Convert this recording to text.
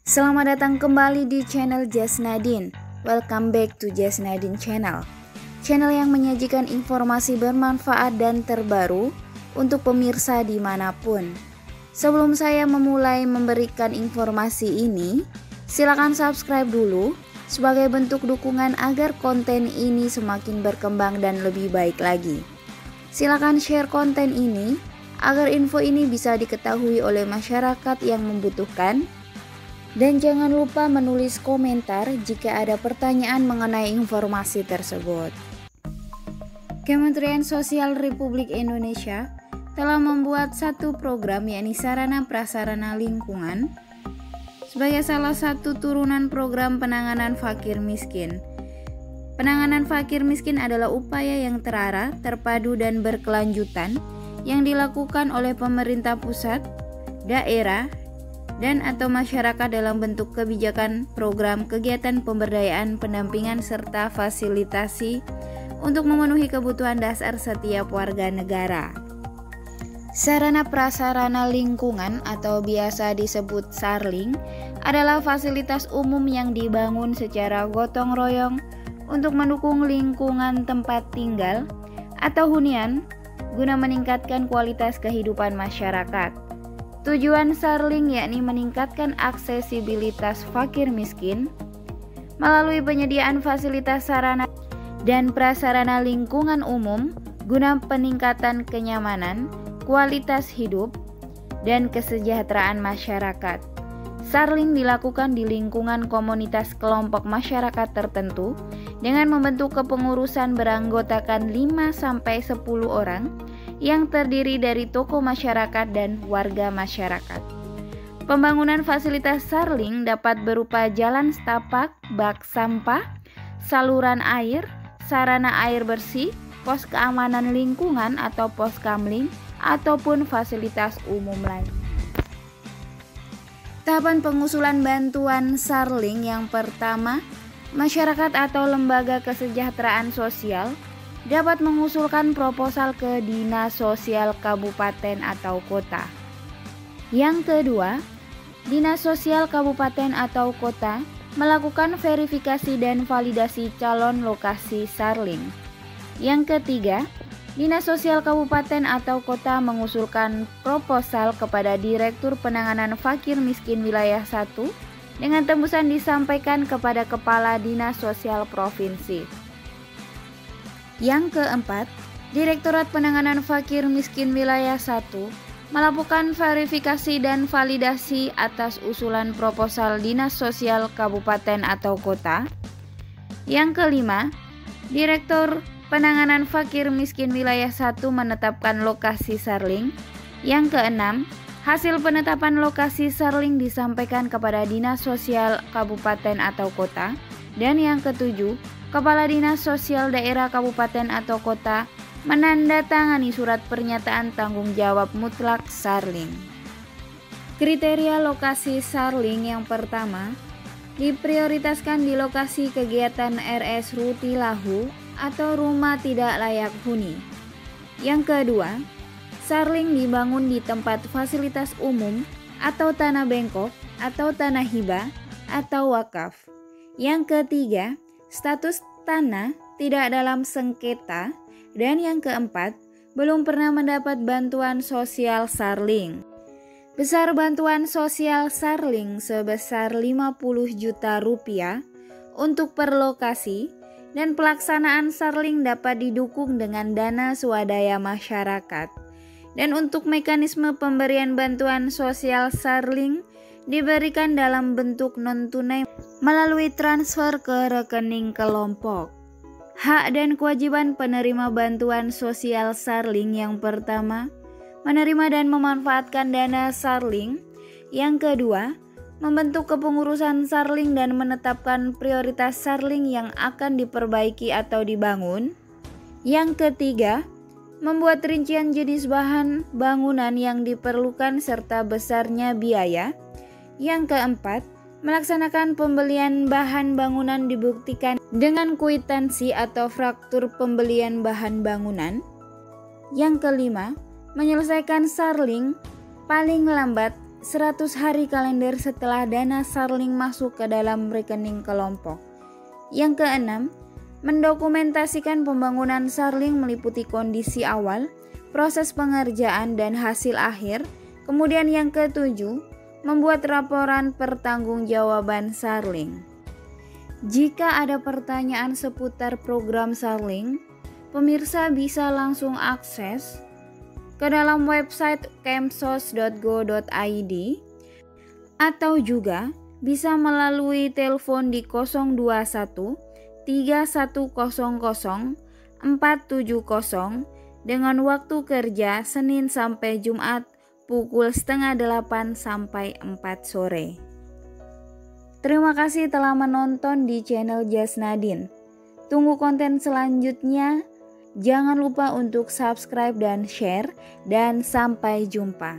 Selamat datang kembali di channel Jas Nadine. Welcome back to Jas Nadine Channel. Channel yang menyajikan informasi bermanfaat dan terbaru untuk pemirsa dimanapun. Sebelum saya memulai memberikan informasi ini, silakan subscribe dulu sebagai bentuk dukungan agar konten ini semakin berkembang dan lebih baik lagi. Silakan share konten ini agar info ini bisa diketahui oleh masyarakat yang membutuhkan. Dan jangan lupa menulis komentar jika ada pertanyaan mengenai informasi tersebut. Kementerian Sosial Republik Indonesia telah membuat satu program, yakni Sarana Prasarana Lingkungan, sebagai salah satu turunan program penanganan fakir miskin. Penanganan fakir miskin adalah upaya yang terarah, terpadu, dan berkelanjutan yang dilakukan oleh pemerintah pusat, daerah, dan atau masyarakat dalam bentuk kebijakan, program, kegiatan pemberdayaan, pendampingan, serta fasilitasi untuk memenuhi kebutuhan dasar setiap warga negara. Sarana prasarana lingkungan atau biasa disebut sarling adalah fasilitas umum yang dibangun secara gotong royong untuk mendukung lingkungan tempat tinggal atau hunian guna meningkatkan kualitas kehidupan masyarakat. Tujuan sarling yakni meningkatkan aksesibilitas fakir miskin melalui penyediaan fasilitas sarana dan prasarana lingkungan umum guna peningkatan kenyamanan, kualitas hidup, dan kesejahteraan masyarakat. Sarling dilakukan di lingkungan komunitas kelompok masyarakat tertentu dengan membentuk kepengurusan beranggotakan 5-10 orang yang terdiri dari tokoh masyarakat dan warga masyarakat. Pembangunan fasilitas sarling dapat berupa jalan setapak, bak sampah, saluran air, sarana air bersih, pos keamanan lingkungan atau pos kamling, ataupun fasilitas umum lain. Tahapan pengusulan bantuan sarling yang pertama, masyarakat atau lembaga kesejahteraan sosial dapat mengusulkan proposal ke Dinas Sosial Kabupaten atau Kota. Yang kedua, Dinas Sosial Kabupaten atau Kota melakukan verifikasi dan validasi calon lokasi sarling. Yang ketiga, Dinas Sosial Kabupaten atau Kota mengusulkan proposal kepada Direktur Penanganan Fakir Miskin Wilayah 1 dengan tembusan disampaikan kepada Kepala Dinas Sosial Provinsi. Yang keempat, Direktorat Penanganan Fakir Miskin Wilayah 1 melakukan verifikasi dan validasi atas usulan proposal Dinas Sosial Kabupaten atau Kota. Yang kelima, Direktur Penanganan Fakir Miskin Wilayah 1 menetapkan lokasi sarling. Yang keenam, hasil penetapan lokasi sarling disampaikan kepada Dinas Sosial Kabupaten atau Kota. Dan yang ketujuh, Kepala Dinas Sosial Daerah Kabupaten atau Kota menandatangani surat pernyataan tanggung jawab mutlak sarling. Kriteria lokasi sarling yang pertama, diprioritaskan di lokasi kegiatan RS Rutilahu atau rumah tidak layak huni. Yang kedua, sarling dibangun di tempat fasilitas umum atau tanah bengkok atau tanah hibah atau wakaf. Yang ketiga, status tanah tidak dalam sengketa. Dan yang keempat, belum pernah mendapat bantuan sosial sarling. Besar bantuan sosial sarling sebesar 50 juta rupiah untuk per lokasi, dan pelaksanaan sarling dapat didukung dengan dana swadaya masyarakat. Dan untuk mekanisme pemberian bantuan sosial sarling diberikan dalam bentuk non-tunai melalui transfer ke rekening kelompok. Hak dan kewajiban penerima bantuan sosial sarling yang pertama, menerima dan memanfaatkan dana sarling. Yang kedua, membentuk kepengurusan sarling dan menetapkan prioritas sarling yang akan diperbaiki atau dibangun. Yang ketiga, membuat rincian jenis bahan bangunan yang diperlukan serta besarnya biaya. Yang keempat, melaksanakan pembelian bahan bangunan dibuktikan dengan kwitansi atau faktur pembelian bahan bangunan. Yang kelima, menyelesaikan Sarling paling lambat 100 hari kalender setelah dana Sarling masuk ke dalam rekening kelompok. Yang keenam, mendokumentasikan pembangunan Sarling meliputi kondisi awal, proses pengerjaan, dan hasil akhir. Kemudian yang ketujuh, membuat laporan pertanggungjawaban Sarling. Jika ada pertanyaan seputar program Sarling, pemirsa bisa langsung akses ke dalam website kemsos.go.id atau juga bisa melalui telepon di 021 3100 470 dengan waktu kerja Senin sampai Jumat pukul 7:30 sampai 4 sore. Terima kasih telah menonton di channel Jasnadin. Tunggu konten selanjutnya. Jangan lupa untuk subscribe dan share, dan sampai jumpa.